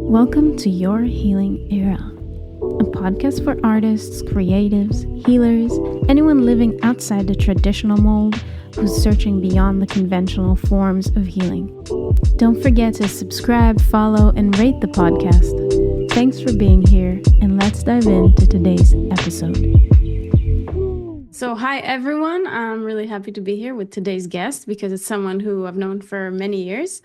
Welcome to Your Healing Era, a podcast for artists, creatives, healers, anyone living outside the traditional mold who's searching beyond the conventional forms of healing. Don't forget to subscribe, follow, and rate the podcast. Thanks for being here, and let's dive into today's episode. So, hi everyone. I'm really happy to be here with today's guest because it's someone who I've known for many years,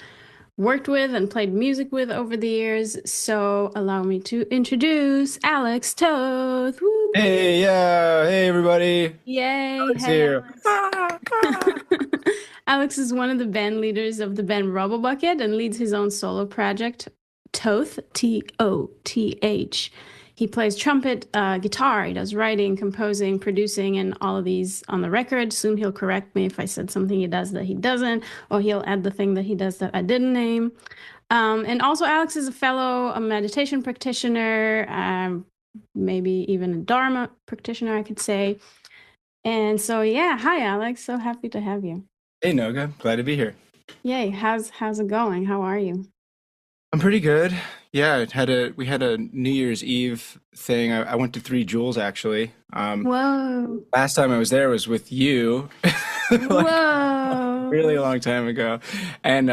worked with and played music with over the years. So allow me to introduce Alex Toth. Woo! Hey, hey everybody. Yay. Alex Hey, here. Alex. Alex is one of the band leaders of the band Rubble Bucket and leads his own solo project, Toth, Toth. He plays trumpet, guitar, he does writing, composing, producing, and all of these on the record. Soon he'll correct me if I said something he does that he doesn't, or he'll add the thing that he does that I didn't name. And also Alex is a meditation practitioner, maybe even a Dharma practitioner, I could say. And so, yeah, hi, Alex. So happy to have you. Hey, Noga. Glad to be here. Yay. How's it going? How are you? I'm pretty good. Yeah, we had a New Year's Eve thing. I went to Three Jewels actually. Whoa. Last time I was there was with you, like Whoa. really long time ago, and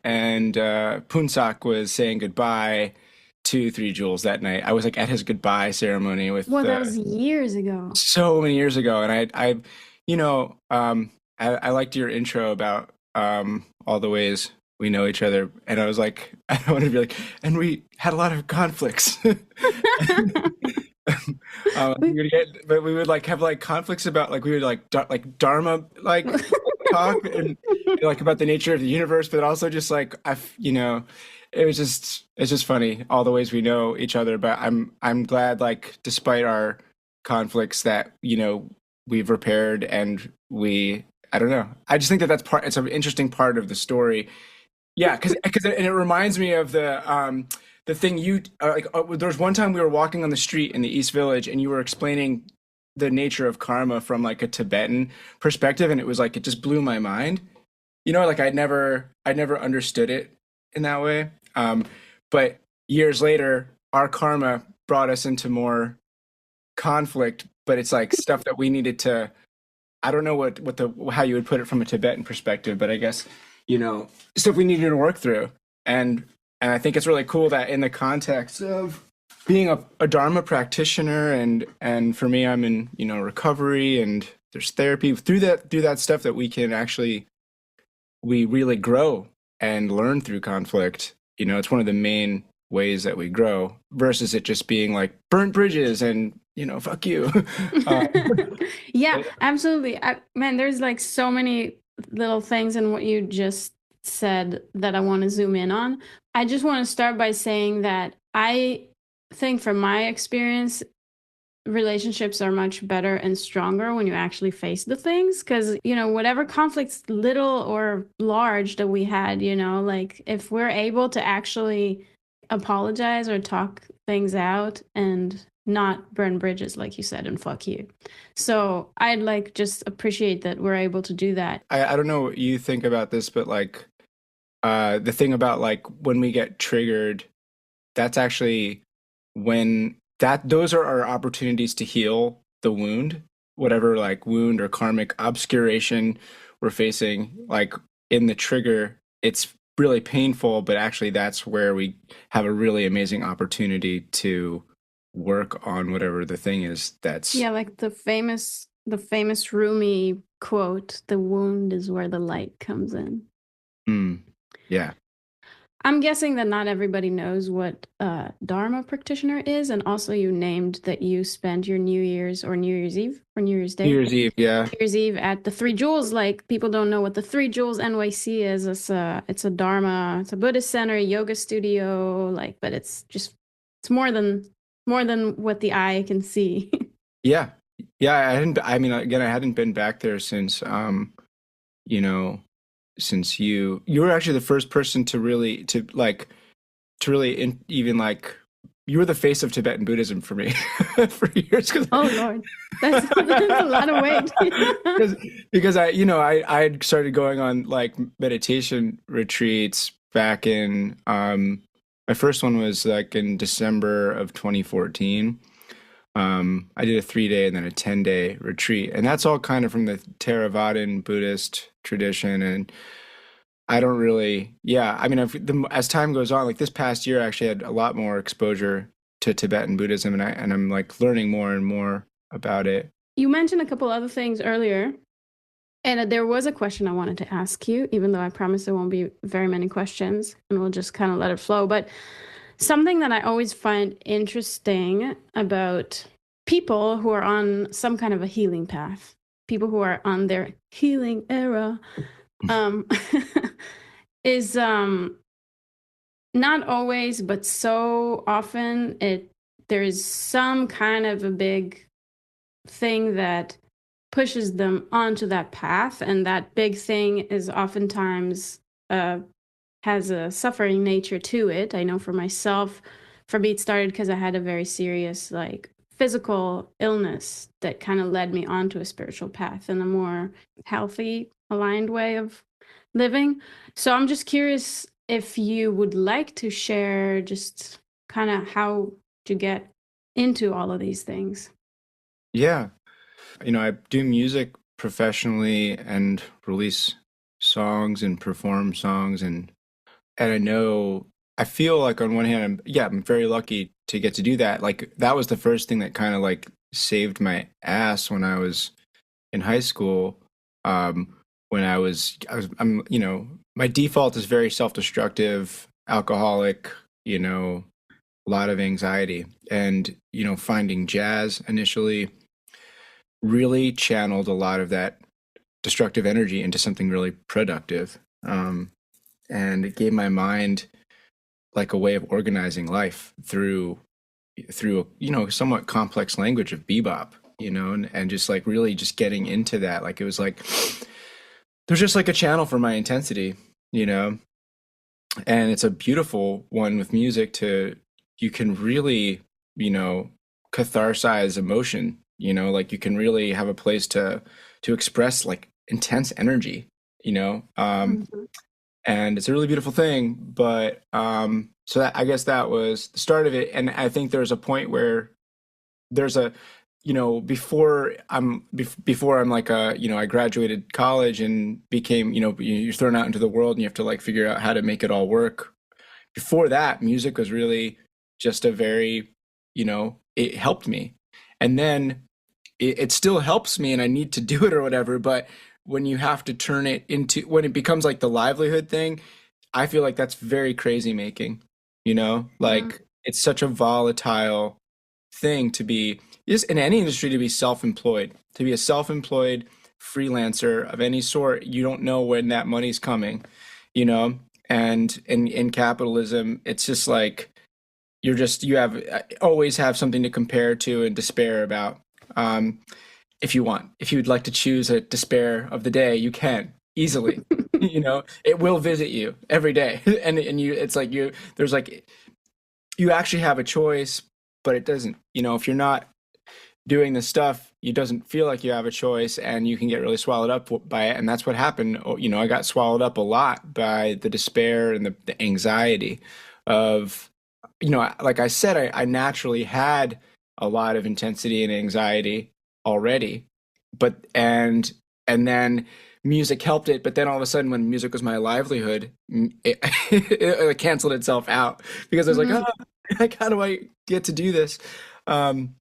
Punsak was saying goodbye to Three Jewels that night. I was like at his goodbye ceremony with. Well, that was years ago. So many years ago, and I liked your intro about all the ways we know each other, and I was like, I wanted to be like, and we had a lot of conflicts. But we would like have like conflicts about like we would like Dharma like talk and like about the nature of the universe, but also just like it's just funny all the ways we know each other. But I'm glad, like, despite our conflicts, that we've repaired, and I don't know. I just think it's an interesting part of the story. Yeah, because it reminds me of the thing there was one time we were walking on the street in the East Village, and you were explaining the nature of karma from like a Tibetan perspective, and it was like it just blew my mind. Like I never understood it in that way. But years later, our karma brought us into more conflict, but it's like stuff that we needed to. I don't know how you would put it from a Tibetan perspective, but I guess stuff we needed to work through, and I think it's really cool that in the context of being a Dharma practitioner, and for me, I'm in recovery, and there's therapy through that stuff that we really grow and learn through conflict. It's one of the main ways that we grow, versus it just being like burnt bridges and fuck you. Yeah, absolutely. Man, there's like so many little things in what you just said that I want to zoom in on. I just want to start by saying that I think from my experience, relationships are much better and stronger when you actually face the things, because whatever conflicts, little or large, that we had, like if we're able to actually apologize or talk things out and not burn bridges, like you said, and fuck you. So I'd like just appreciate that we're able to do that. I don't know what you think about this, but like the thing about like when we get triggered, that's actually those are our opportunities to heal the wound, whatever like wound or karmic obscuration we're facing. Like in the trigger, it's really painful, but actually that's where we have a really amazing opportunity to work on whatever the thing is that's like the famous Rumi quote, "The wound is where the light comes in." Yeah. I'm guessing that not everybody knows what Dharma practitioner is, and also you named that you spent your New Year's Eve or New Year's Day. New Year's Eve, yeah. New Year's Eve at the Three Jewels. Like, people don't know what the Three Jewels NYC is. It's a Dharma, it's a Buddhist center, yoga studio. Like, but it's more than what the eye can see. Yeah. I hadn't been back there since since you were actually the first person to really you were the face of Tibetan Buddhism for me for years. Oh Lord, that's a lot of weight. because I had started going on like meditation retreats back in My first one was like in December of 2014. I did a 3 day and then a 10-day retreat, and that's all kind of from the Theravadan Buddhist tradition. And I don't really, yeah, I mean, as time goes on, like this past year, I actually had a lot more exposure to Tibetan Buddhism, and I'm like learning more and more about it. You mentioned a couple other things earlier, and there was a question I wanted to ask you, even though I promise there won't be very many questions, and we'll just kind of let it flow. But something that I always find interesting about people who are on some kind of a healing path, people who are on their healing era, um, is not always, but so often there is some kind of a big thing that pushes them onto that path, and that big thing is oftentimes uh, has a suffering nature to it. I know for myself, for me, it started because I had a very serious, like, physical illness that kind of led me onto a spiritual path and a more healthy, aligned way of living. So I'm just curious if you would like to share just kind of how to get into all of these things. Yeah, I do music professionally and release songs and perform songs, and I feel like on one hand, I'm very lucky to get to do that. Like that was the first thing that kind of like saved my ass when I was in high school. Um, when my default is very self-destructive, alcoholic, a lot of anxiety, and finding jazz initially really channeled a lot of that destructive energy into something really productive. And it gave my mind like a way of organizing life through somewhat complex language of bebop, and just like really just getting into that. Like it was like there's just like a channel for my intensity, you know, and it's a beautiful one with music to you can really, catharsize emotion, like you can really have a place to express like intense energy, you know. Mhm. And it's a really beautiful thing. But so I guess that was the start of it, and I think there's a point where there's a before I'm like I graduated college and became you're thrown out into the world and you have to like figure out how to make it all work. Before that, music was really just a very it helped me, and then it still helps me and I need to do it or whatever. But when you have to turn it into when it becomes like the livelihood thing, I feel like that's very crazy making, Yeah. like it's such a volatile thing to be just in any industry, to be self-employed, to be a self-employed freelancer of any sort. You don't know when that money's coming, you know and in capitalism, it's just like you have always have something to compare to and despair about. um, if you'd like to choose a despair of the day, you can easily. It will visit you every day, and it's like there's like you actually have a choice, but it doesn't. If you're not doing this stuff, it doesn't feel like you have a choice, and you can get really swallowed up by it. And that's what happened. I got swallowed up a lot by the despair and the anxiety of, like I said, I naturally had a lot of intensity and anxiety already, but and then music helped it. But then all of a sudden, when music was my livelihood, it canceled itself out because I was like, Mhm. oh, like how do I get to do this? Um,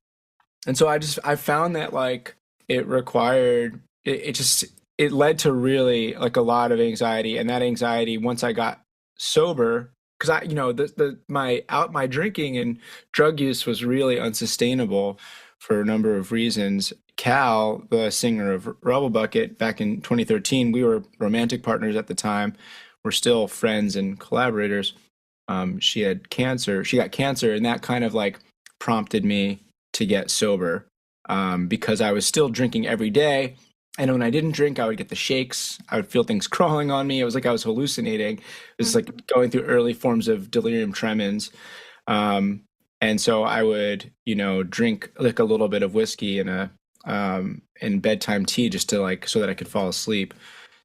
and so I found that like it required it led to really like a lot of anxiety, and that anxiety once I got sober, because I the my drinking and drug use was really unsustainable for a number of reasons. Cal, the singer of Rebel Bucket, back in 2013, we were romantic partners at the time. We're still friends and collaborators. She had cancer. She got cancer, and that kind of like prompted me to get sober, because I was still drinking every day. And when I didn't drink, I would get the shakes. I would feel things crawling on me. It was like I was hallucinating. It was like Mhm. going through early forms of delirium tremens. Um, and so I would, drink like a little bit of whiskey and a and bedtime tea just to like so that I could fall asleep.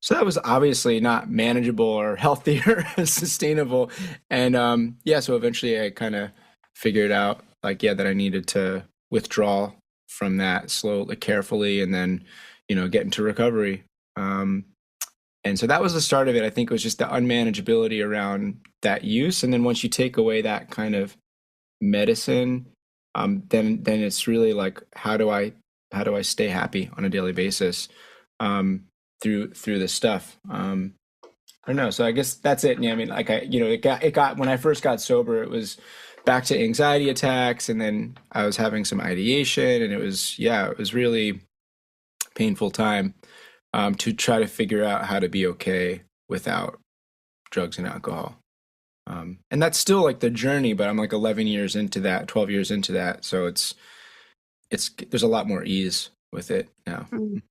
So that was obviously not manageable or healthy or sustainable. And yeah, so eventually I kind of figured out like, yeah, that I needed to withdraw from that slowly, carefully, and then, get into recovery. Um, and so that was the start of it. I think it was just the unmanageability around that use. And then once you take away that kind of medicine, then it's really like, how do I stay happy on a daily basis? Through this stuff. I don't know. So I guess that's it. Yeah, I mean, like it got when I first got sober, it was back to anxiety attacks, and then I was having some ideation, and it was really painful time to try to figure out how to be okay without drugs and alcohol. And that's still like the journey, but I'm like 11 years into that, 12 years into that, so it's there's a lot more ease with it now. Mm.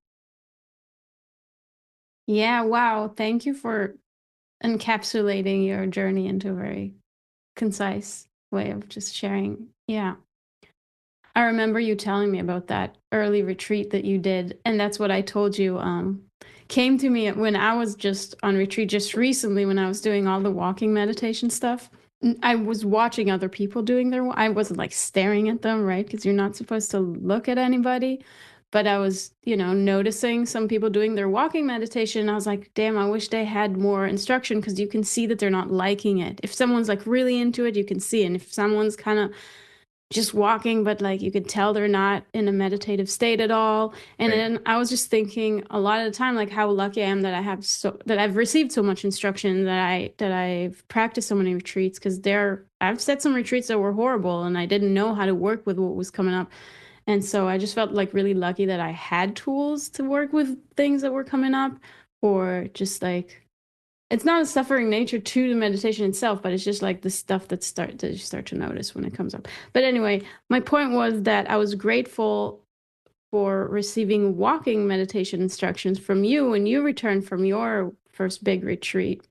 Yeah, wow. Thank you for encapsulating your journey into a very concise way of just sharing. Yeah. I remember you telling me about that early retreat that you did, and that's what I told you came to me when I was just on retreat just recently when I was doing all the walking meditation stuff. I was watching other people doing I wasn't like staring at them, right? Because you're not supposed to look at anybody. But I was, noticing some people doing their walking meditation. And I was like, damn, I wish they had more instruction because you can see that they're not liking it. If someone's like really into it, you can see. And if someone's kind of just walking, but like you could tell they're not in a meditative state at all. And Right. then I was just thinking a lot of the time, like how lucky I am that I've received so much instruction that I've practiced so many retreats because I've set some retreats that were horrible and I didn't know how to work with what was coming up. And so I just felt like really lucky that I had tools to work with things that were coming up or just like it's not a suffering nature to the meditation itself, but it's just like the stuff that you start to notice when it comes up. But anyway, my point was that I was grateful for receiving walking meditation instructions from you when you returned from your first big retreat.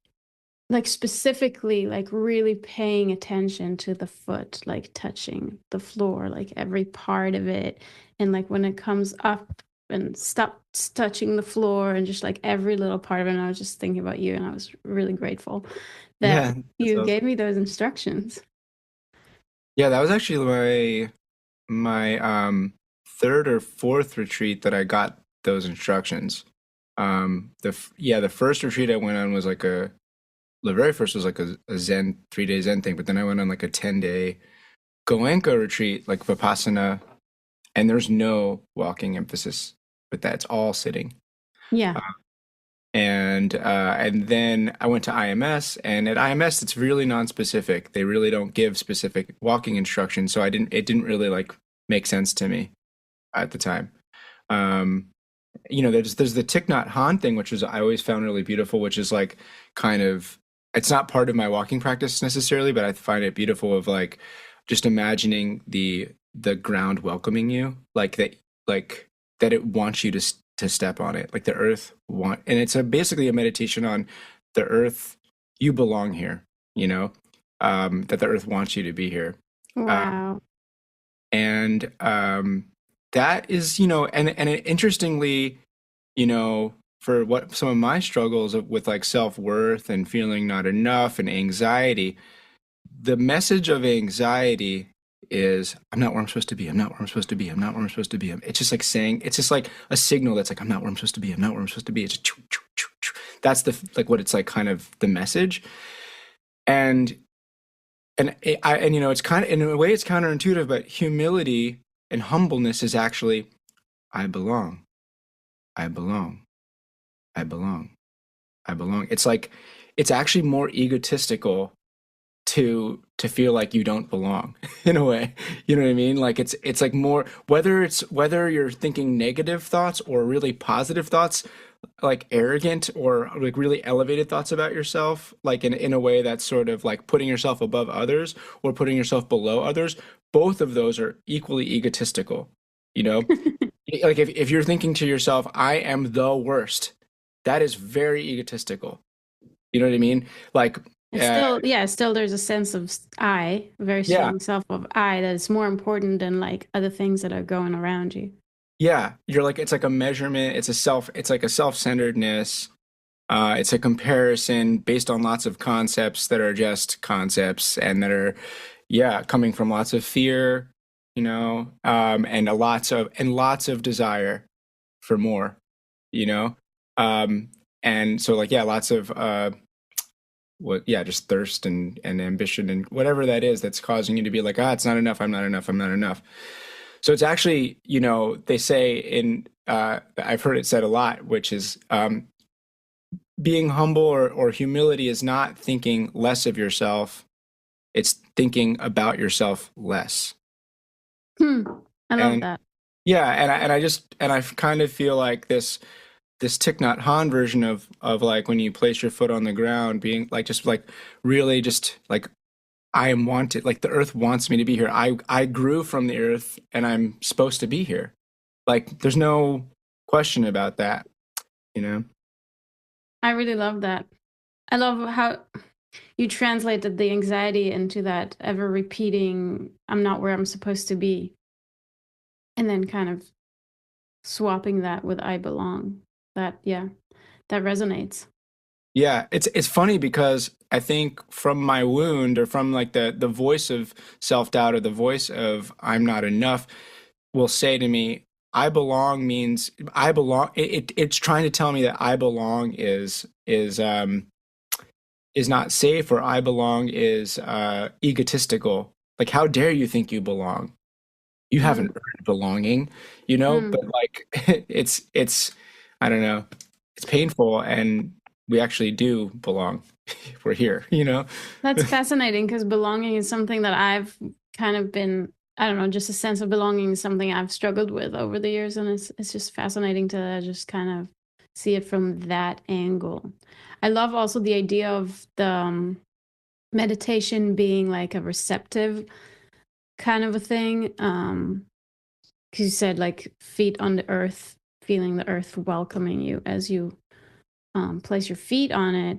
Like specifically, like really paying attention to the foot, like touching the floor, like every part of it. And like when it comes up and stops touching the floor and just like every little part of it. And I was just thinking about you and I was really grateful that Yeah, that's you awesome. gave me those instructions. Yeah, that was actually my third or fourth retreat that I got those instructions. The first retreat I went on was like the very first was like a Zen 3 day Zen thing, but then I went on like a 10 day Goenka retreat, like Vipassana, and there's no walking emphasis with that. It's all sitting. Yeah. Uh, and then I went to IMS, and at IMS it's really non-specific. They really don't give specific walking instructions, so it didn't really like make sense to me at the time. Um, there's the Thich Nhat Hanh thing, which is I always found really beautiful, which is like kind of it's not part of my walking practice necessarily, but I find it beautiful of like just imagining the ground welcoming you, like that it wants you to step on it, like the earth and it's basically a meditation on the earth. You belong here, that the earth wants you to be here. Uh, Wow. and that is interestingly, for what some of my struggles with like self-worth and feeling not enough and anxiety, the message of anxiety is I'm not where I'm supposed to be, I'm not where I'm supposed to be, I'm not where I'm supposed to be. It's just like saying, it's just like a signal that's like I'm not where I'm supposed to be, I'm not where I'm supposed to be. It's just that's the like what it's like, kind of the message. and it's kind of, in a way, it's counterintuitive, but humility and humbleness is actually, I belong, I belong, I belong, I belong. It's like, it's actually more egotistical to feel like you don't belong in a way. You know what I mean? Like it's like more, whether you're thinking negative thoughts or really positive thoughts, like arrogant or like really elevated thoughts about yourself, like in a way that's sort of like putting yourself above others or putting yourself below others. Both of those are equally egotistical, you know? Like if you're thinking to yourself, I am the worst, that is very egotistical. You know what I mean? Like, And uh, still, yeah, still there's a sense of I, a very yeah, strong self of I that is more important than like other things that are going around you. yeah, you're like, it's like a measurement, it's like a self-centeredness. It's a comparison based on lots of concepts that are just concepts and that are, yeah, coming from lots of fear, and lots of desire for more, you know, and so like yeah, lots of just thirst and ambition and whatever that is that's causing you to be like, ah, it's not enough, I'm not enough, I'm not enough. So it's actually, they say I've heard it said a lot, which is being humble or humility is not thinking less of yourself, it's thinking about yourself less. Hmm. I love And that. yeah, and I kind of feel like this Thich Nhat Hanh version of like when you place your foot on the ground, being like just like really just like I am wanted, like the earth wants me to be here. I grew from the earth and I'm supposed to be here. Like there's no question about that, you know? I really love that. I love how you translated the anxiety into that ever repeating, I'm not where I'm supposed to be, and then kind of swapping that with I belong. That, yeah, that resonates. Yeah, it's funny because I think from my wound or from like the voice of self-doubt or the voice of I'm not enough will say to me, I belong means I belong. It's trying to tell me that I belong is not safe, or I belong is egotistical. Like, how dare you think you belong? You haven't Mm, earned belonging, mm. But like, it's I don't know. It's painful, and we actually do belong. We're here. That's fascinating because belonging is something that I've kind of been, I don't know, just a sense of belonging is something I've struggled with over the years, and it's just fascinating to just kind of see it from that angle. I love also the idea of the meditation being like a receptive kind of a thing. Because you said like feet on the earth, feeling the earth welcoming you as you place your feet on it.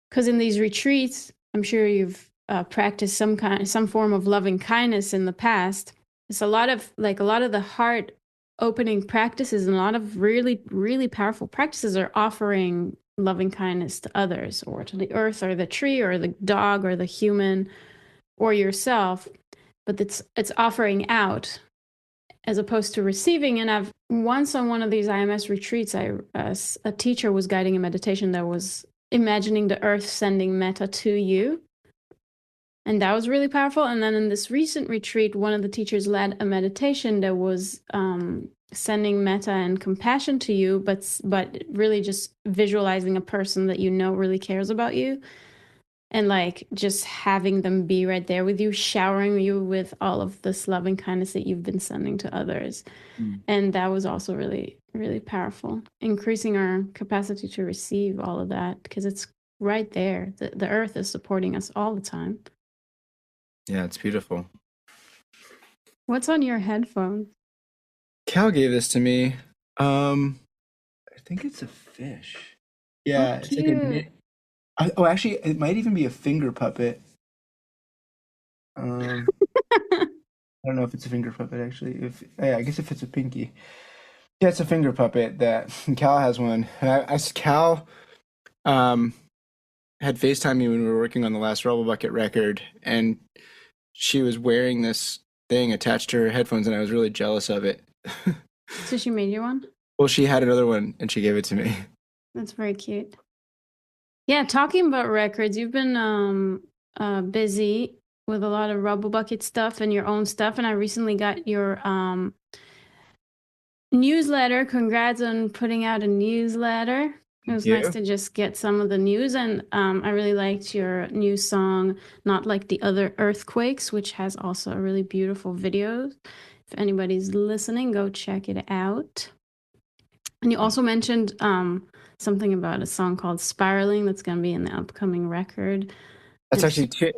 Because in these retreats, I'm sure you've practiced some form of loving kindness in the past. It's a lot of the heart opening practices and a lot of really, really powerful practices are offering loving kindness to others or to the earth or the tree or the dog or the human or yourself. But it's offering out as opposed to receiving. And I've once on one of these IMS retreats, a teacher was guiding a meditation that was imagining the earth sending metta to you. And that was really powerful. And then in this recent retreat, one of the teachers led a meditation that was sending metta and compassion to you, but really just visualizing a person that you know really cares about you and like just having them be right there with you, showering you with all of this loving kindness that you've been sending to others. Mm. And that was also really, really powerful, increasing our capacity to receive all of that because it's right there. The earth is supporting us all the time. Yeah, it's beautiful. What's on your headphones? Cal gave this to me. I think it's a fish. Oh, Yeah, it's like a cute. knit. Oh, actually, it might even be a finger puppet. Um, I don't know if it's a finger puppet actually. If yeah, I guess if it's a pinky. Yeah, it's a finger puppet that Cal has one. And Cal um had FaceTime me when we were working on the last Rebel Bucket record, and she was wearing this thing attached to her headphones, and I was really jealous of it. So she made you one? Well, she had another one, and she gave it to me. That's very cute. Yeah, talking about records, you've been busy with a lot of Rubble Bucket stuff and your own stuff, and I recently got your newsletter. Congrats on putting out a newsletter. It Thank was nice you. to just get some of the news, and I really liked your new song, Not Like the Other Earthquakes, which has also a really beautiful video. If anybody's listening, go check it out. And you also mentioned something about a song called Spiraling that's going to be in the upcoming record. That's And actually two.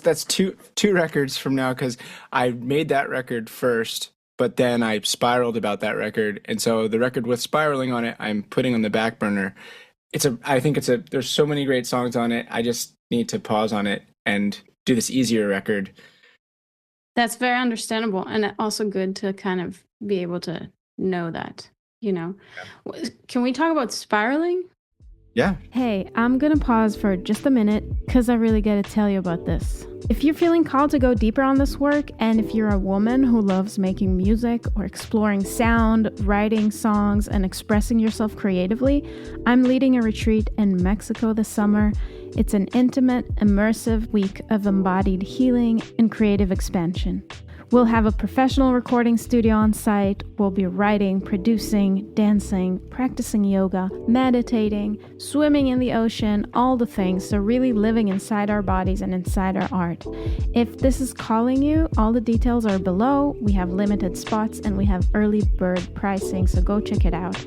That's two records from now because I made that record first, but then I spiraled about that record, and so the record with spiraling on it, I'm putting on the back burner. I think there's so many great songs on it. I just need to pause on it and do this easier record. that's very understandable and also good to kind of be able to know that, you know. Can we talk about spiraling? Yeah. Hey, I'm gonna pause for just a minute because I really gotta tell you about this. If you're feeling called to go deeper on this work, and if you're a woman who loves making music or exploring sound, writing songs, and expressing yourself creatively, I'm leading a retreat in Mexico this summer. It's an intimate, immersive week of embodied healing and creative expansion. We'll have a professional recording studio on site. We'll be writing, producing, dancing, practicing yoga, meditating, swimming in the ocean, all the things. So, really living inside our bodies and inside our art. If this is calling you, all the details are below. We have limited spots and we have early bird pricing, so go check it out.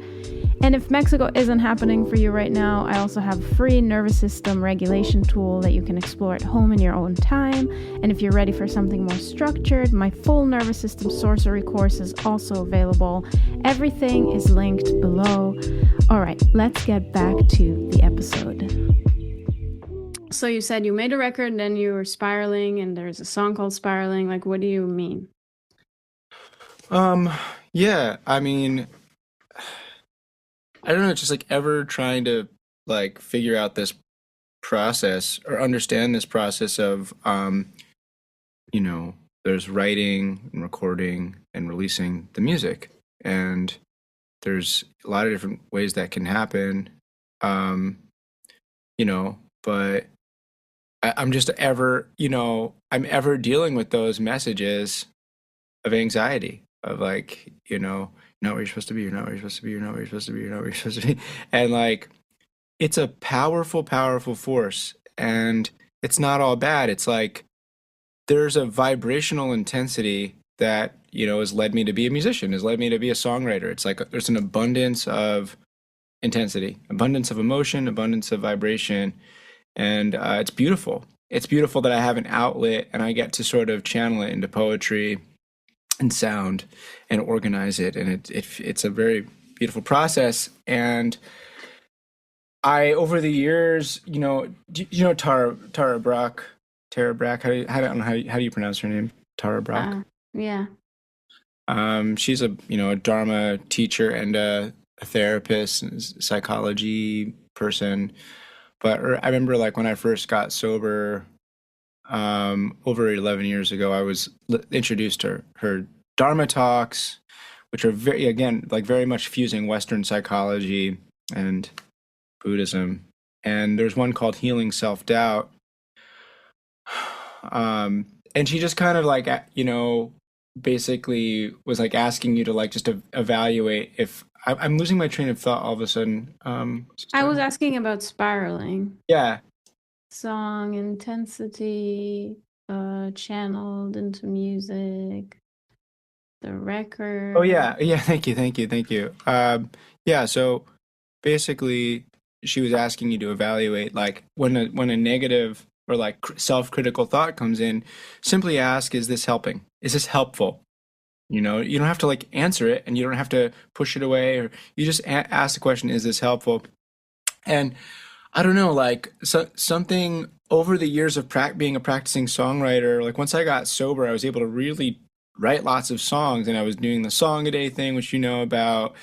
And if Mexico isn't happening for you right now, I also have a free nervous system regulation tool that you can explore at home in your own time. And if you're ready for something more structured, my full nervous system sorcery course is also available. Everything is linked below. All right, let's get back to the episode. So you said you made a record and then you were spiraling, and there's a song called Spiraling. Like, what do you mean? Um, yeah, I mean, I don't know, just like ever trying to like figure out this process or understand this process of you know, there's writing and recording and releasing the music. And there's a lot of different ways that can happen. Um, but I'm just ever, I'm ever dealing with those messages of anxiety of like, you're not where you're supposed to be, you're not where you're supposed to be, you're not where you're supposed to be, you're not where you're supposed to be. And like, it's a powerful, powerful force. And it's not all bad. It's like there's a vibrational intensity that, has led me to be a musician, has led me to be a songwriter. It's like there's an abundance of intensity, abundance of emotion, abundance of vibration. And it's beautiful. It's beautiful that I have an outlet and I get to sort of channel it into poetry and sound and organize it. And it's a very beautiful process. And over the years, you know Tara Brach, Tara Brach. I don't know how do you pronounce her name? Tara Brach. Yeah. She's a Dharma teacher and a therapist and psychology person. But I remember like when I first got sober, over 11 years ago, I was introduced to her Dharma talks, which are very much fusing Western psychology and Buddhism. And there's one called Healing Self-Doubt. And she just kind of like, basically was like asking you to like just evaluate if I'm losing my train of thought all of a sudden. I was asking about spiraling. Yeah. Song intensity, channeled into music, the record. Oh yeah, yeah. Thank you, thank you, thank you. Yeah. So basically, she was asking you to evaluate like when a negative or like self-critical thought comes in, simply ask, is this helping? Is this helpful? You don't have to like answer it and you don't have to push it away, or you just ask the question, is this helpful? And I don't know, like something over the years of being a practicing songwriter, like once I got sober, I was able to really write lots of songs, and I was doing the song a day thing, which you know about,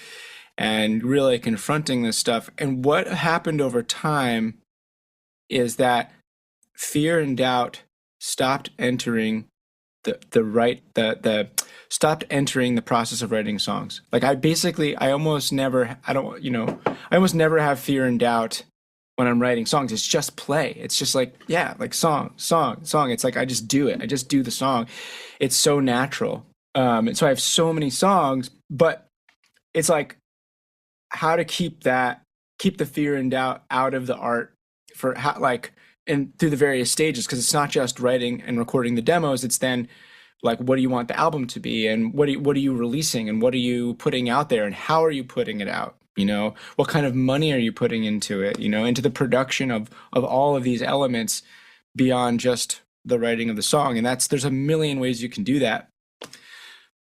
and really confronting this stuff. And what happened over time is that fear and doubt stopped entering the stopped entering the process of writing songs. Like I almost never I almost never have fear and doubt when I'm writing songs. It's just play. It's just like, yeah, like song, song, song. It's like I just do it. I just do the song. It's so natural. And so I have so many songs, but it's like how to keep the fear and doubt out of the art for how like and through the various stages, because it's not just writing and recording the demos. It's then like, what do you want the album to be, and what are you releasing, and what are you putting out there, and how are you putting it out? What kind of money are you putting into it? Into the production of all of these elements beyond just the writing of the song. And there's a million ways you can do that.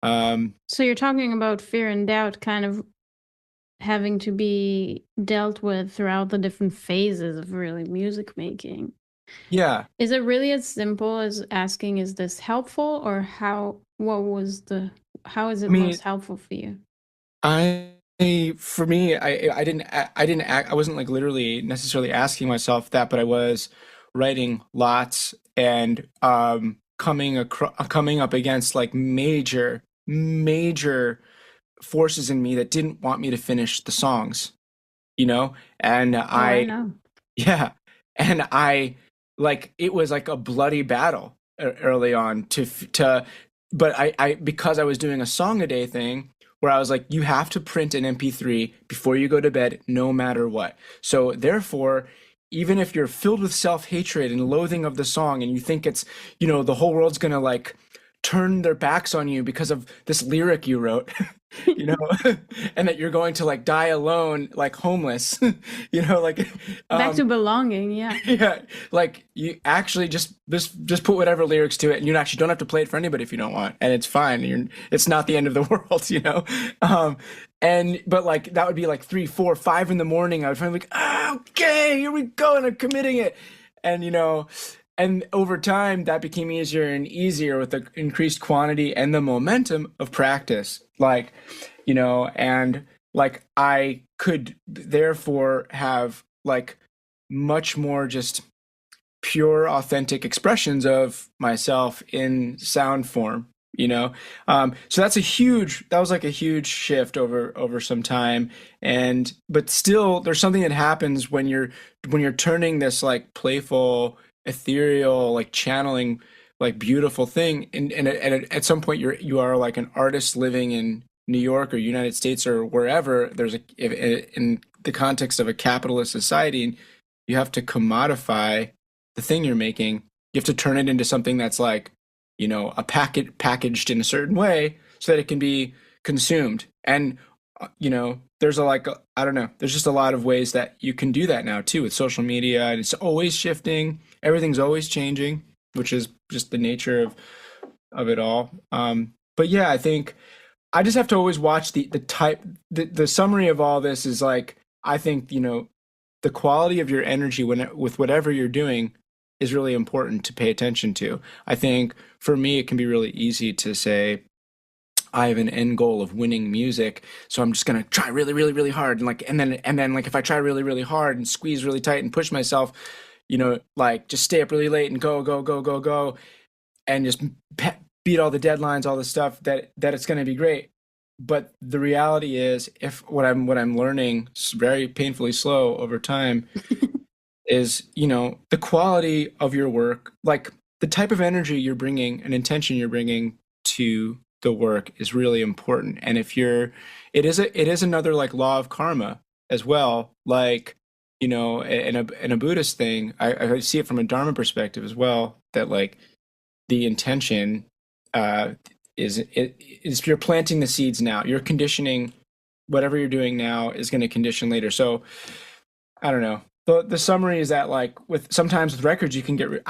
So you're talking about fear and doubt kind of having to be dealt with throughout the different phases of really music making. Yeah. Is it really as simple as asking, is this helpful, or how is it most helpful for you? I For me, I wasn't like literally necessarily asking myself that, but I was writing lots and coming up against like major forces in me that didn't want me to finish the songs, you know? And Oh, I I know. Yeah. And I like it was like a bloody battle early on but because I was doing a song a day thing where I was like you have to print an MP3 before you go to bed no matter what. So therefore even if you're filled with self-hatred and loathing of the song and you think it's, the whole world's gonna like turn their backs on you because of this lyric you wrote, you know, and that you're going to like die alone, like homeless, like, Back um, to belonging, yeah. yeah, like you actually just put whatever lyrics to it, and you actually don't have to play it for anybody if you don't want, and it's fine. It's not the end of the world. Um, and but like that would be like 3, 4, 5 in the morning. I would finally like, okay, here we go, and I'm committing it, and and over time that became easier and easier with the increased quantity and the momentum of practice, and like I could therefore have like much more just pure authentic expressions of myself in sound form, so that was like a huge shift over some time. And but still there's something that happens when you're turning this like playful ethereal like channeling like beautiful thing, and at some point you are like an artist living in New York or United States or wherever. In the context of a capitalist society, you have to commodify the thing you're making. You have to turn it into something that's like, a packaged in a certain way so that it can be consumed. And there's I don't know, there's just a lot of ways that you can do that now too with social media, and it's always shifting. Everything's always changing, which is just the nature of it all. But yeah, I think I just have to always watch the summary of all this is like, I think, the quality of your energy with whatever you're doing is really important to pay attention to. I think for me, it can be really easy to say, I have an end goal of winning music, so I'm just gonna try really, really, really hard, and and then like if I try really, really hard and squeeze really tight and push myself, like just stay up really late and go, go, go, go, go, and just beat all the deadlines, all the stuff that it's gonna be great. But the reality is, if what I'm learning very painfully slow over time is, the quality of your work, like the type of energy you're bringing and intention you're bringing to the work is really important. And if you're, it is another like law of karma as well. Like, in a Buddhist thing, I see it from a Dharma perspective as well, that like the intention uh, is you're planting the seeds now. You're conditioning whatever you're doing now is going to condition later. So I don't know. The summary is that like sometimes with records I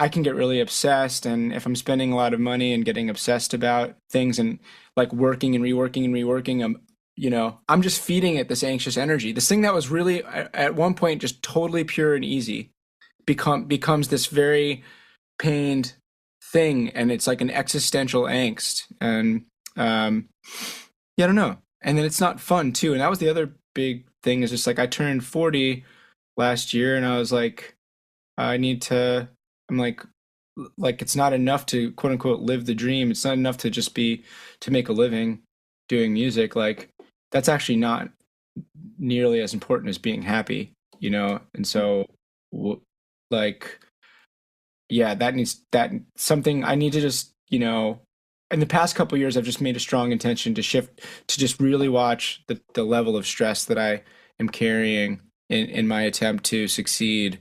can get really obsessed, and if I'm spending a lot of money and getting obsessed about things and like working and reworking and reworking, I'm just feeding it this anxious energy. This thing that was really at one point just totally pure and easy becomes this very pained thing, and it's like an existential angst. And yeah, I don't know. And then it's not fun too. And that was the other big thing, is just like I turned 40 last year, and I was like, I need to, I'm like it's not enough to quote unquote live the dream. It's not enough to just be to make a living doing music. Like that's actually not nearly as important as being happy. And so like yeah, that something I need to just, in the past couple of years, I've just made a strong intention to shift to just really watch the level of stress that I am carrying in my attempt to succeed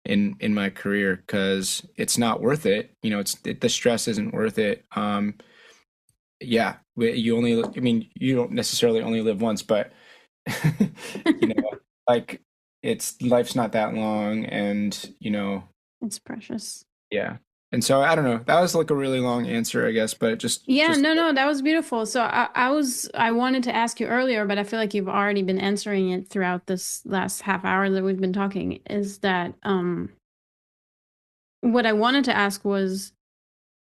in my career, because it's not worth it. The stress isn't worth it. Yeah, I mean, you don't necessarily only live once, but like life's not that long, and It's precious. yeah. And so I don't know. That was like a really long answer, I guess, but Yeah, just no, no, that was beautiful. So I wanted to ask you earlier, but I feel like you've already been answering it throughout this last half hour that we've been talking, is that what I wanted to ask was,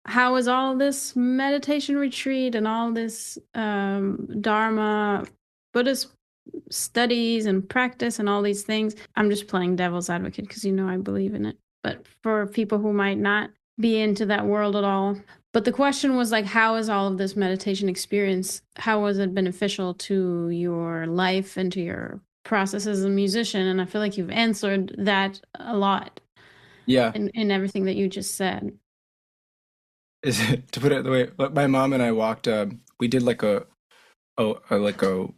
how is all this meditation retreat and all this Dharma Buddhist studies and practice and all these things. I'm just playing devil's advocate because you know I believe in it. But for people who might not be into that world at all. But the question was like, how is all of this meditation experience, how was it beneficial to your life and to your process as a musician? And I feel like you've answered that a lot Yeah. in everything that you just said. Is it, to put it the way, like my mom and I walked, we did like a like a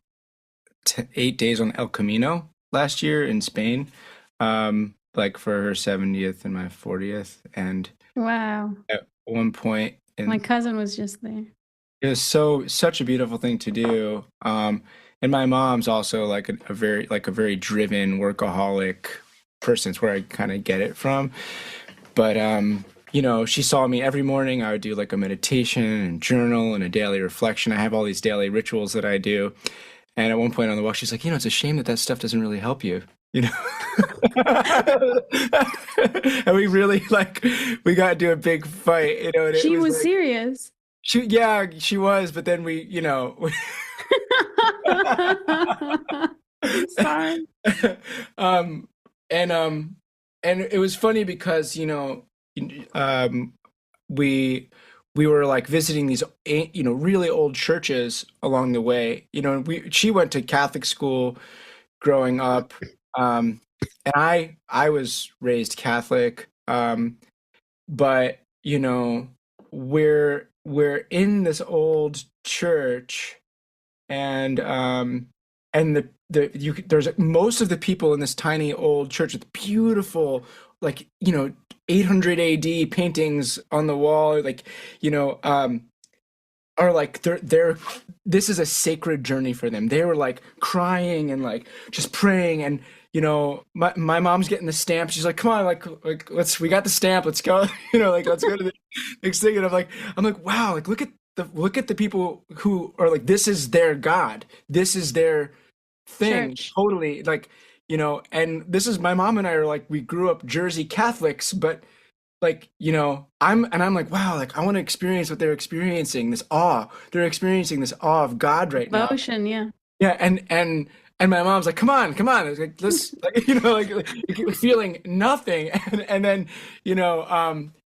8 days on El Camino last year in Spain, like for her 70th and my 40th. And Wow. at one point, My and cousin was just there. it was such a beautiful thing to do. And my mom's also like a very driven workaholic person. It's where I kind of get it from. But she saw me every morning. I would do like a meditation and journal and a daily reflection. I have all these daily rituals that I do. And at one point on the walk, she's like, it's a shame that that stuff doesn't really help you, you know? And we really we got into a big fight, and it She was was like, serious. yeah, she was, but then Sorry. um, and it was funny because um, we we were like visiting these really old churches along the way. And she went to Catholic school growing up, and I was raised Catholic, but we're in this old church, and there's most of the people in this tiny old church with beautiful, like 800 AD paintings on the wall, like you know are like they're this is a sacred journey for them. They were like crying and like just praying, and my mom's getting the stamp. She's like, come on, like we got the stamp, let's go. Like let's go to the next thing. And I'm like wow, like look at the people who are like, this is their God, this is their thing, Church. totally, and this is, my mom and I are like, we grew up Jersey Catholics, but I'm like, wow, like I want to experience what they're experiencing, this awe. They're experiencing this awe of God right now. Devotion, yeah. Yeah, and my mom's like, come on, come on. It's like, let's, like feeling nothing. And then,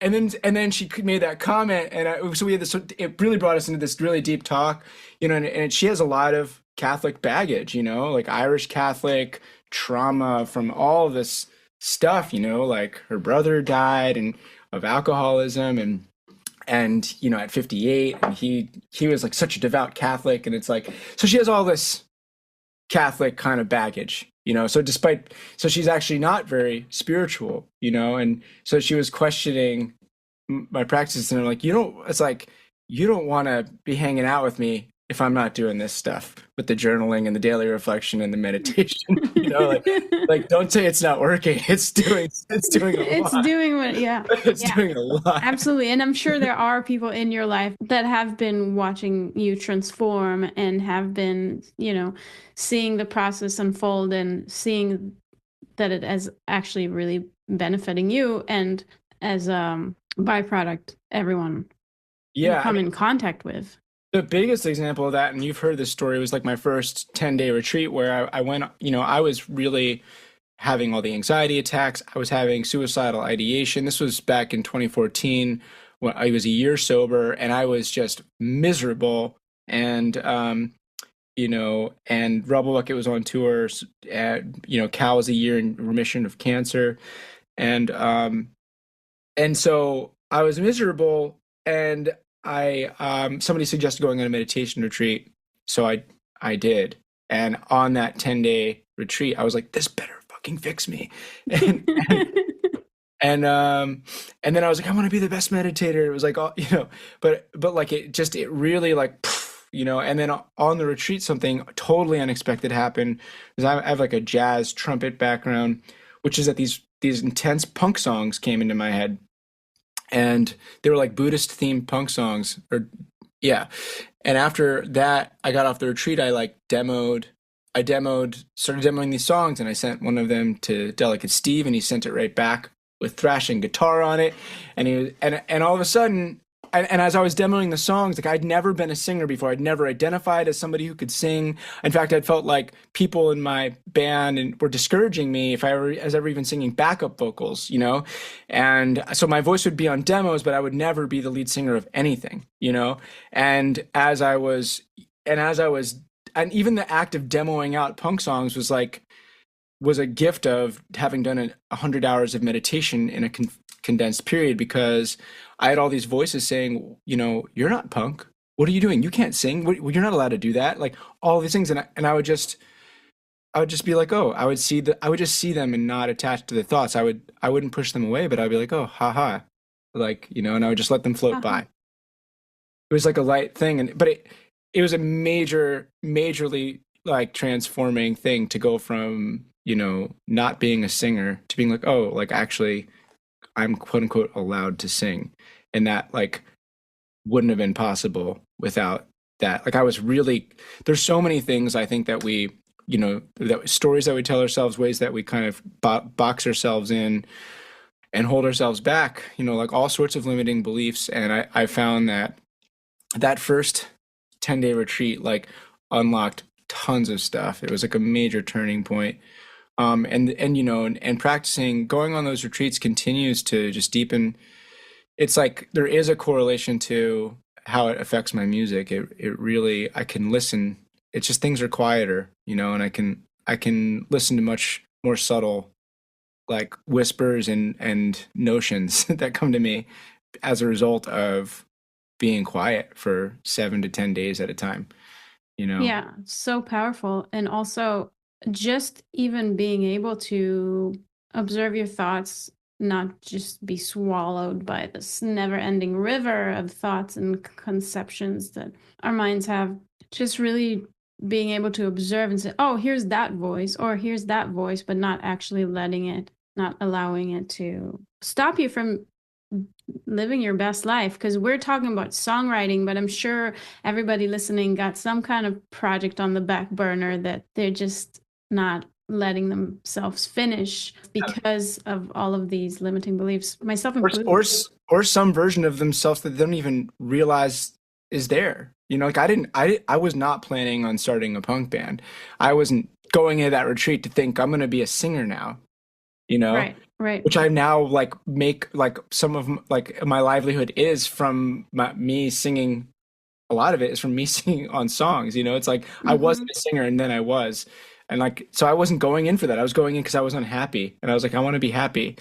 and then she made that comment, and so we had this, it really brought us into this really deep talk, and she has a lot of Catholic baggage, like Irish Catholic trauma from all of this stuff, like her brother died and of alcoholism, and at 58, and he was like such a devout Catholic, and it's like, so she has all this Catholic kind of baggage, so she's actually not very spiritual, and so she was questioning my practices, and I'm like, it's like, you don't want to be hanging out with me if I'm not doing this stuff with the journaling and the daily reflection and the meditation, like don't say it's not working. It's doing a It's lot. doing what, yeah. It's Yeah, doing a lot. absolutely. And I'm sure there are people in your life that have been watching you transform and have been, seeing the process unfold and seeing that it is actually really benefiting you, and as byproduct, everyone you Yeah, I come mean, in contact with. the biggest example of that, and you've heard this story, was like my first 10-day retreat where I went, I was really having all the anxiety attacks. I was having suicidal ideation. This was back in 2014 when I was a year sober, and I was just miserable. And, and Rebel Bucket was on tours. Cal was a year in remission of cancer. And so I was miserable, and somebody suggested going on a meditation retreat, so I did. And on that 10-day retreat, I was like, this better fucking fix me. And and and then I was like, I want to be the best meditator. It was like, but like it really like, and then on the retreat, something totally unexpected happened, because I have like a jazz trumpet background, which is that these intense punk songs came into my head, and they were like Buddhist themed punk songs, or yeah. And after that, I got off the retreat. Started demoing these songs, and I sent one of them to Delicate Steve, and he sent it right back with thrashing guitar on it. And and all of a sudden, and as I was demoing the songs, like I'd never been a singer before. I'd never identified as somebody who could sing. In fact, I'd felt like people in my band and were discouraging me if I was ever even singing backup vocals, you know? And so my voice would be on demos, but I would never be the lead singer of anything, you know? And as I was, and even the act of demoing out punk songs was a gift of having done 100 hours of meditation in a condensed period, because I had all these voices saying, you know, you're not punk. What are you doing? You can't sing. You're not allowed to do that. Like all these things, and I would just be like, oh, I would just see them and not attach to the thoughts. I wouldn't push them away, but I'd be like, oh, haha, like, you know, and I would just let them float by. Uh-huh. It was like a light thing, but it was a majorly like transforming thing to go from, you know, not being a singer to being like, oh, like actually I'm quote unquote allowed to sing. And that like wouldn't have been possible without that. Like I was really, there's so many things I think that we, you know, that stories that we tell ourselves, ways that we kind of box ourselves in and hold ourselves back, you know, like all sorts of limiting beliefs. And I found that that first 10-day retreat like unlocked tons of stuff. It was like a major turning point. And you know, and practicing going on those retreats continues to just deepen. It's like there is a correlation to how it affects my music. It really, I can listen. It's just things are quieter, you know, and I can listen to much more subtle like whispers and notions that come to me as a result of being quiet for 7 to 10 days at a time, you know. Yeah, so powerful. And also, just even being able to observe your thoughts, not just be swallowed by this never-ending river of thoughts and conceptions that our minds have. Just really being able to observe and say, oh, here's that voice, or here's that voice, but not actually letting it, not allowing it to stop you from living your best life. Because we're talking about songwriting, but I'm sure everybody listening got some kind of project on the back burner that they're just not letting themselves finish because of all of these limiting beliefs, myself or included. or or some version of themselves that they don't even realize is there. You know, like I was not planning on starting a punk band. I wasn't going into that retreat to think I'm going to be a singer now, you know, Right, right. which I now like make like some of like my livelihood is from me singing. A lot of it is from me singing on songs, you know. It's like I Mm-hmm. wasn't a singer and then I was. And like so I wasn't going in for that. I was going in because I was unhappy and I was like I want to be happy,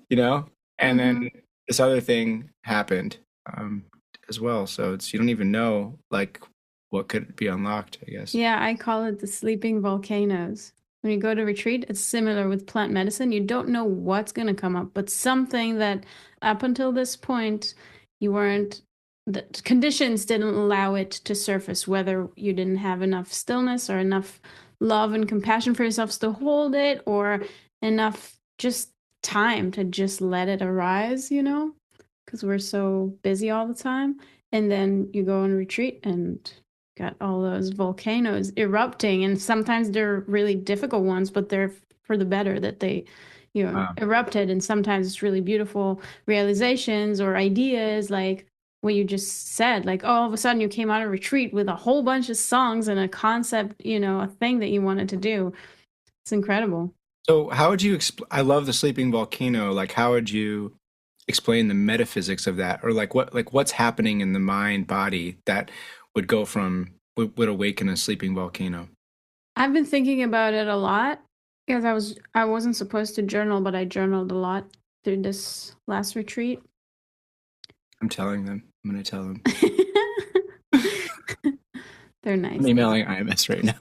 you know? And Mm-hmm. then this other thing happened um as well. So it's you don't even know like what could be unlocked, I guess. Yeah, I call it the sleeping volcanoes. When you go to retreat, it's similar with plant medicine. You don't know what's going to come up, but something that up until this point, you weren't, the conditions didn't allow it to surface, whether you didn't have enough stillness or enough love and compassion for yourselves to hold it, or enough just time to just let it arise, you know? Because we're so busy all the time. And then you go on retreat and got all those volcanoes erupting, and sometimes they're really difficult ones, but they're for the better that they, Wow. erupted. And sometimes it's really beautiful realizations or ideas, like what you just said. Like, all of a sudden, you came out of retreat with a whole bunch of songs and a concept, a thing that you wanted to do. It's incredible. So how would you I love the sleeping volcano. Like how would you explain the metaphysics of that, or like what's happening in the mind body that would go from would awaken a sleeping volcano? I've been thinking about it a lot because I wasn't supposed to journal, but I journaled a lot through this last retreat. I'm telling them. I'm going to tell them. They're I'm nice. emailing IMS right now.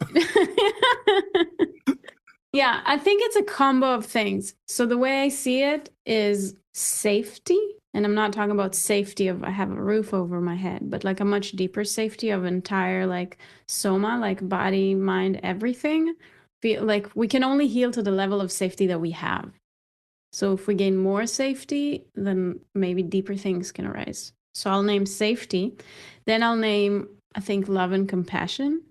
Yeah, I think it's a combo of things. So the way I see it is safety, and I'm not talking about safety of I have a roof over my head, but like a much deeper safety of entire like soma, like body, mind, everything. Feel like we can only heal to the level of safety that we have. So if we gain more safety, then maybe deeper things can arise. So I'll name safety. Then I'll name, I think, love and compassion.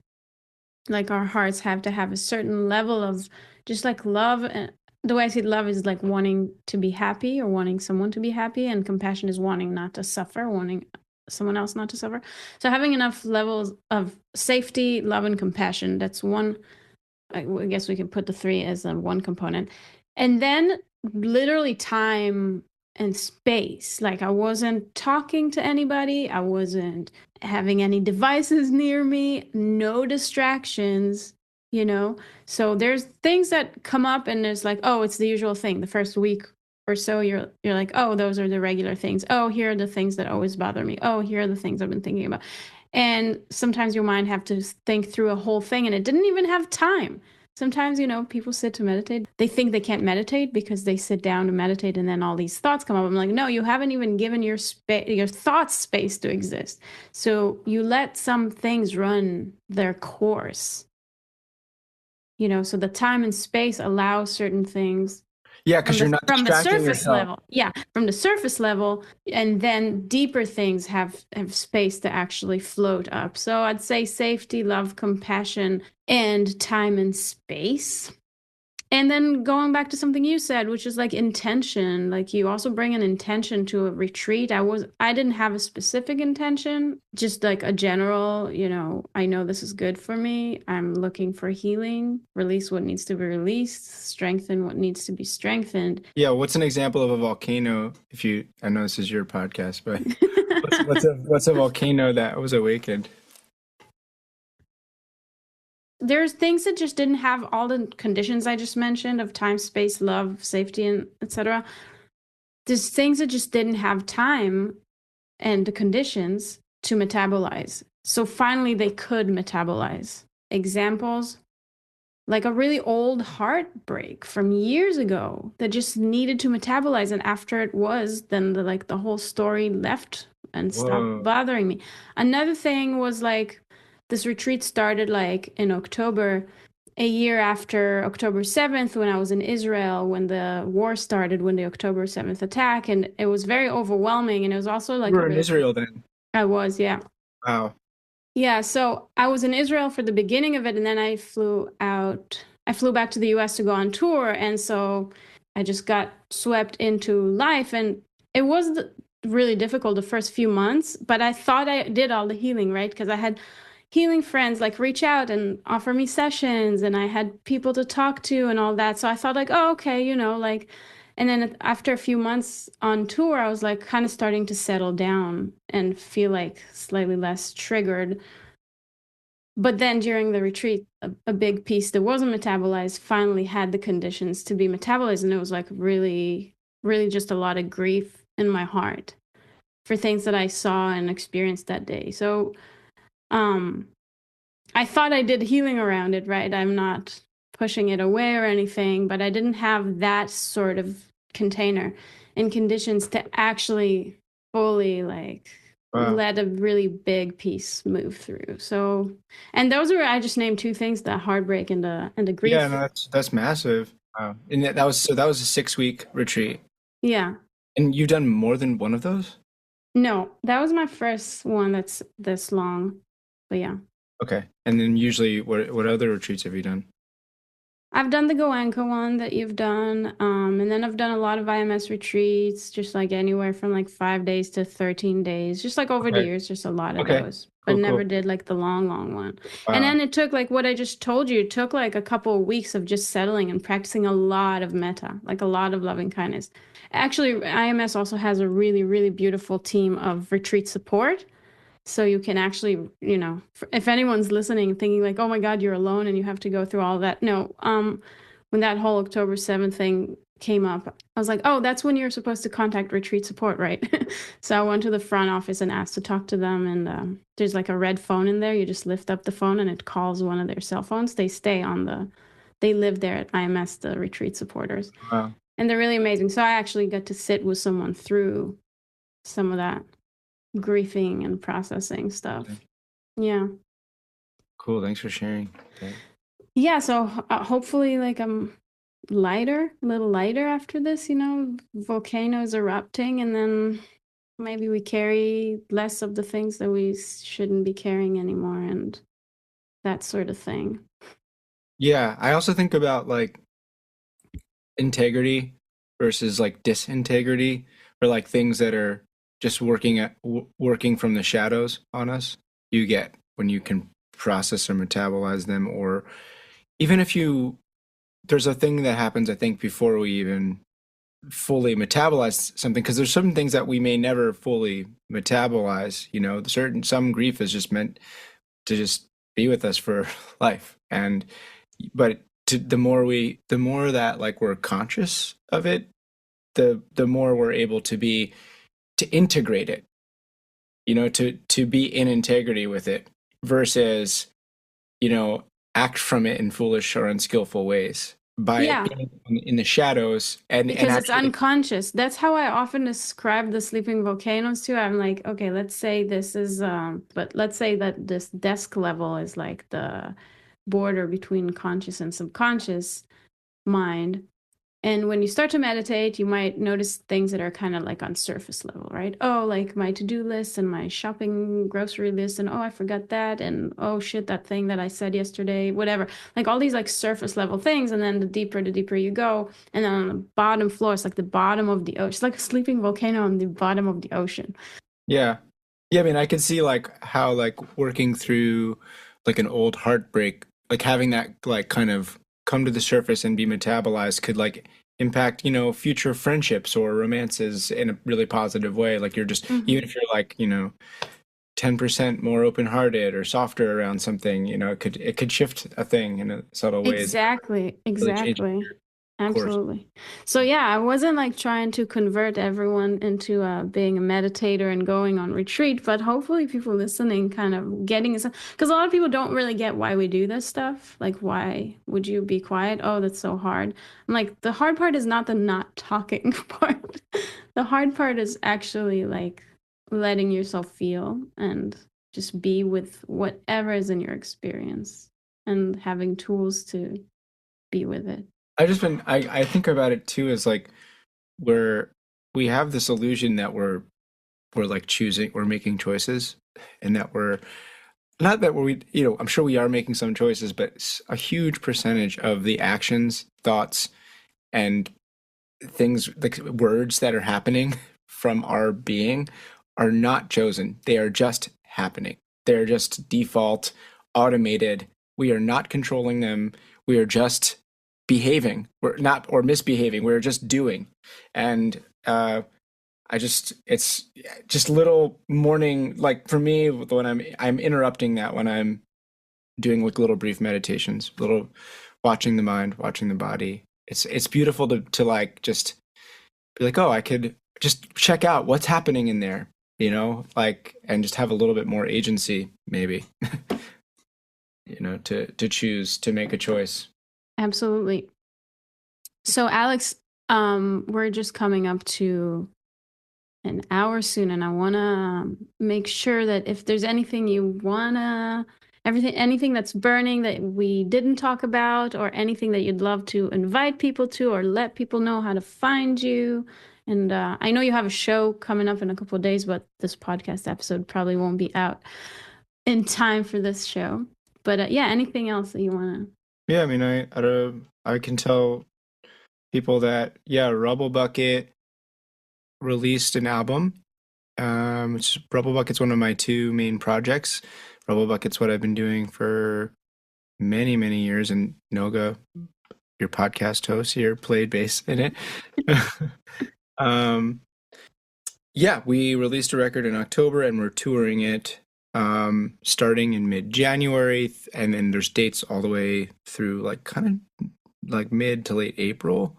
Like our hearts have to have a certain level of just like love. And the way I see love is like wanting to be happy or wanting someone to be happy, and compassion is wanting not to suffer, wanting someone else not to suffer. So having enough levels of safety, love, and compassion, that's one. I guess we can put the three as a one component. And then literally time and space. Like I wasn't talking to anybody, I wasn't having any devices near me, no distractions, you know. So there's things that come up and there's like, oh, it's the usual thing. The first week or so you're like, oh, those are the regular things. Oh, here are the things that always bother me. Oh, here are the things I've been thinking about. And sometimes your mind have to think through a whole thing and it didn't even have time. Sometimes, people sit to meditate. They think they can't meditate because they sit down to meditate and then all these thoughts come up. I'm like, no, you haven't even given your thoughts space to exist. So you let some things run their course, so the time and space allow certain things Yeah, from because you're the not from the distracting surface yourself. level. Yeah, from the surface level, and then deeper things have space to actually float up. So I'd say safety, love, compassion, and time and space. And then going back to something you said, which is like intention, like you also bring an intention to a retreat. I didn't have a specific intention, just like a general, I know this is good for me. I'm looking for healing, release what needs to be released, strengthen what needs to be strengthened. Yeah, what's an example of a volcano? I know this is your podcast, but what's a volcano that was awakened? There's things that just didn't have all the conditions I just mentioned of time, space, love, safety, and etc. There's things that just didn't have time and the conditions to metabolize. So finally, they could metabolize. Examples like a really old heartbreak from years ago that just needed to metabolize, and after it was, then the whole story left and stopped Whoa. bothering me. Another thing was like this retreat started like in October, a year after October 7th, when I was in Israel, when the war started, when the October 7th attack, and it was very overwhelming, and it was also You like a were in really Israel then. I was, yeah. Wow. Yeah, so I was in Israel for the beginning of it, and then I flew out. I flew back to the US to go on tour, and so I just got swept into life, and it was really difficult the first few months, but I thought I did all the healing, right? Because I had healing friends like reach out and offer me sessions, and I had people to talk to and all that. So I thought like, oh, okay, like, and then after a few months on tour, I was like kind of starting to settle down and feel like slightly less triggered. But then during the retreat, a big piece that wasn't metabolized finally had the conditions to be metabolized. And it was like really, really just a lot of grief in my heart for things that I saw and experienced that day. So um, I thought I did healing around it, right? I'm not pushing it away or anything, but I didn't have that sort of container and conditions to actually fully like Wow. let a really big piece move through. So, and those are I just named two things: the heartbreak and the Yeah, no, grief. that's massive. Wow. And that was a 6 week retreat. Yeah. And you've done more than one of those? No, that was my first one that's this long. But yeah. Okay. And then usually what other retreats have you done? I've done the Goenka one that you've done, and then I've done a lot of IMS retreats, just like anywhere from like 5 days to 13 days, just like over the Okay. years, just a lot of Okay. those, but Cool, never cool. did like the long, long one. And Wow. then it took like what I just told you, it took like a couple of weeks of just settling and practicing a lot of metta, like a lot of loving kindness. Actually, IMS also has a really, really beautiful team of retreat support. So you can actually, if anyone's listening thinking like, oh my God, you're alone and you have to go through all that. No, when that whole October 7th thing came up, I was like, oh, that's when you're supposed to contact retreat support, right? So I went to the front office and asked to talk to them. And there's like a red phone in there. You just lift up the phone and it calls one of their cell phones. They live there at IMS, the retreat supporters. Wow. And they're really amazing. So I actually got to sit with someone through some of that grieving and processing stuff. Yeah. Cool. Thanks for sharing. Okay. Yeah. So hopefully, like, I'm lighter, a little lighter after this, volcanoes erupting, and then maybe we carry less of the things that we shouldn't be carrying anymore and that sort of thing. Yeah, I also think about like integrity versus like disintegrity, or like things that are just working from the shadows on us, you get when you can process or metabolize them, or even if you there's a thing that happens, I think, before we even fully metabolize something, because there's some things that we may never fully metabolize. Some grief is just meant to just be with us for life. And but the more that like we're conscious of it, the more we're able to integrate it, to be in integrity with it, versus, you know, act from it in foolish or unskillful ways by it Yeah, being in the shadows and because it's actually. unconscious. That's how I often describe the sleeping volcanoes too. I'm like, okay, let's say this is but let's say that this desk level is like the border between conscious and subconscious mind. And when you start to meditate, you might notice things that are kind of like on surface level, right? Oh, like my to-do list and my shopping grocery list, and oh, I forgot that, and oh shit, that thing that I said yesterday, whatever. Like all these like surface level things, and then the deeper you go, and then on the bottom floor, it's like the bottom of the ocean. It's like a sleeping volcano on the bottom of the ocean. Yeah. Yeah, I mean, I could see like how like working through like an old heartbreak, like having that like kind of come to the surface and be metabolized could like impact, future friendships or romances in a really positive way. Like you're just, Hmm. even if you're like, 10% more open-hearted or softer around something, it could shift a thing in a subtle ways, Exactly, really change exactly. course. Absolutely. So yeah, I wasn't like trying to convert everyone into being a meditator and going on retreat, but hopefully people listening kind of getting some, because a lot of people don't really get why we do this stuff. Like, why would you be quiet? Oh, that's so hard. I'm like, the hard part is not the not talking part. The hard part is actually like letting yourself feel and just be with whatever is in your experience and having tools to be with it. I think about it too as like where we have this illusion that we're like we're making choices, and that we're not that we, I'm sure we are making some choices, but a huge percentage of the actions, thoughts, and things like words that are happening from our being are not chosen. They are just happening. They're just default, automated. We are not controlling them. We are just behaving. We're not, or misbehaving. We're just doing. And it's just little morning, like for me, when I'm interrupting that when I'm doing like little brief meditations, little watching the mind, watching the body. It's beautiful to like just be like, oh, I could just check out what's happening in there, like, and just have a little bit more agency, maybe, to choose, to make a choice. Absolutely. So, Alex, we're just coming up to an hour soon, and I want to make sure that if there's anything you want to, anything that's burning that we didn't talk about, or anything that you'd love to invite people to, or let people know how to find you. And I know you have a show coming up in a couple of days, but this podcast episode probably won't be out in time for this show. But yeah, anything else that you want to? Yeah, I mean, I can tell people that, yeah, Rubble Bucket released an album. Rubble Bucket's one of my two main projects. Rubble Bucket's what I've been doing for many, many years, and Noga, your podcast host here, played bass in it. um, yeah, we released a record in October and we're touring it starting in mid-January, and then there's dates all the way through like kind of like mid to late April.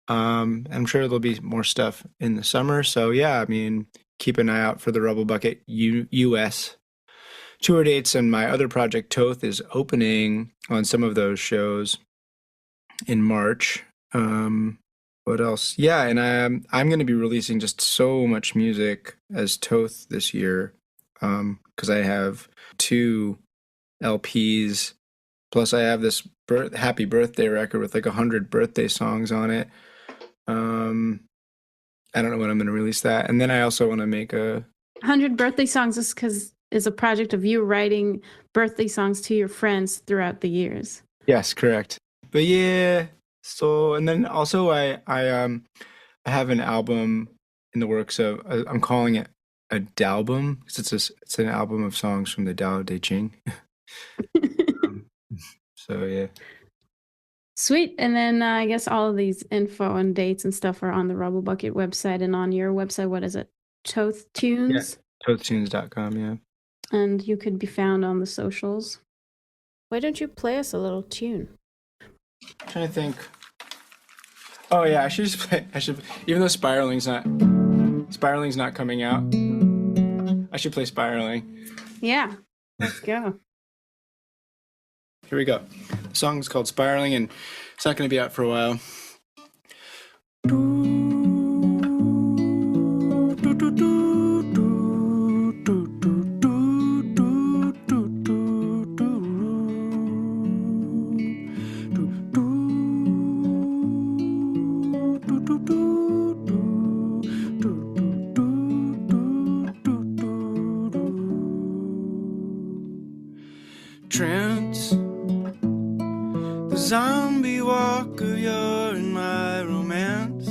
I'm sure there'll be more stuff in the summer. So yeah, I mean, keep an eye out for the Rubble Bucket US tour dates, and my other project Toth is opening on some of those shows in March. What else? Yeah, and I'm going to be releasing just so much music as Toth this year, because I have two LPs, plus I have this happy birthday record with like 100 birthday songs on it. Um, I don't know when I'm going to release that, and then I also want to make a 100 birthday songs is because is a project of you writing birthday songs to your friends throughout the years. yes, correct. But yeah, so and then also I have an album in the works of. I'm calling it a dalbum because it's an album of songs from the Tao Te Ching. Um, so yeah. Sweet. And then I guess all of these info and dates and stuff are on the Rubble Bucket website and on your website. What is it? Toth Tunes? Yeah. Tothtunes.com, yeah. And you could be found on the socials. Why don't you play us a little tune? I'm trying to think. Oh yeah, I should just play. Even though Spiraling's not coming out. I should play Spiraling. Yeah, let's go. Here we go. The song's called Spiraling, and it's not going to be out for a while. Trance, the zombie walker, you're in my romance,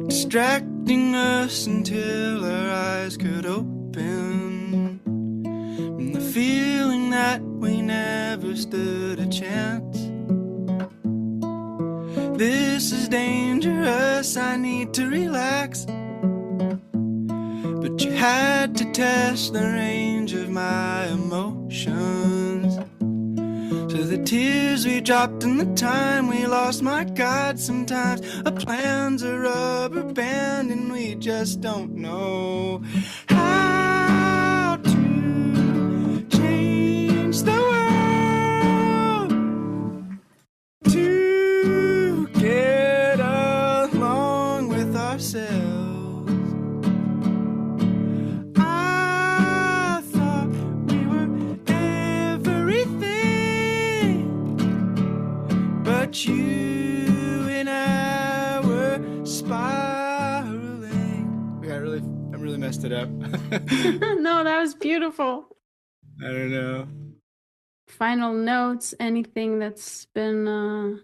distracting us until our eyes could open, from the feeling that we never stood a chance. This is dangerous, I need to relax, but you had to test the range of my emotions. So the tears we dropped and the time we lost, my God, sometimes a plan's a rubber band and we just don't know how to change the world, to get along with ourselves. You and I were spiraling. Yeah, I really messed it up. No, that was beautiful. I don't know. Final notes, anything that's been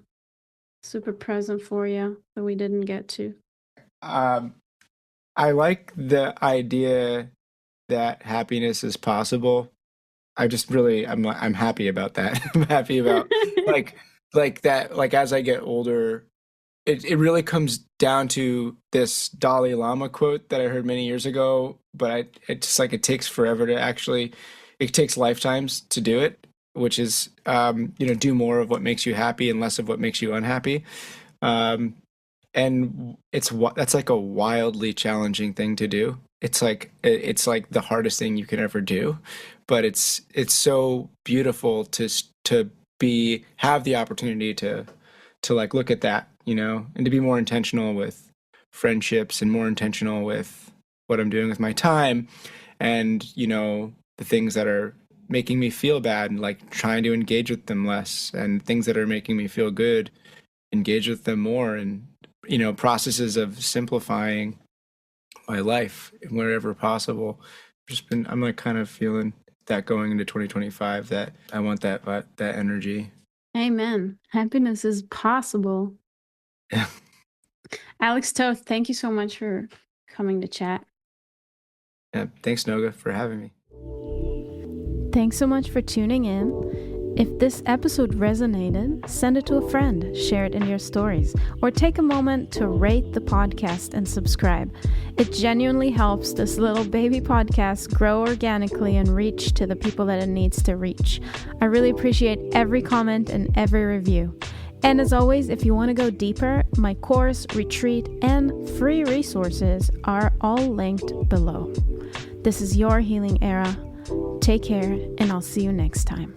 super present for you that we didn't get to? I like the idea that happiness is possible. I'm happy about that. I'm happy about like that, like as I get older, it really comes down to this Dalai Lama quote that I heard many years ago, but it's just like it takes forever to actually, it takes lifetimes to do it, which is, do more of what makes you happy and less of what makes you unhappy. And that's like a wildly challenging thing to do. It's like the hardest thing you can ever do, but it's so beautiful to have the opportunity to like look at that, and to be more intentional with friendships and more intentional with what I'm doing with my time, and the things that are making me feel bad, and like trying to engage with them less, and things that are making me feel good, engage with them more, and processes of simplifying my life wherever possible. I'm like kind of feeling that going into 2025, that I want that energy. Amen. Happiness is possible. Yeah. Alex Toth, thank you so much for coming to chat. Yeah, thanks Noga for having me. Thanks so much for tuning in. If this episode resonated, send it to a friend, share it in your stories, or take a moment to rate the podcast and subscribe. It genuinely helps this little baby podcast grow organically and reach to the people that it needs to reach. I really appreciate every comment and every review. And as always, if you want to go deeper, my course, retreat, and free resources are all linked below. This is your healing era. Take care, and I'll see you next time.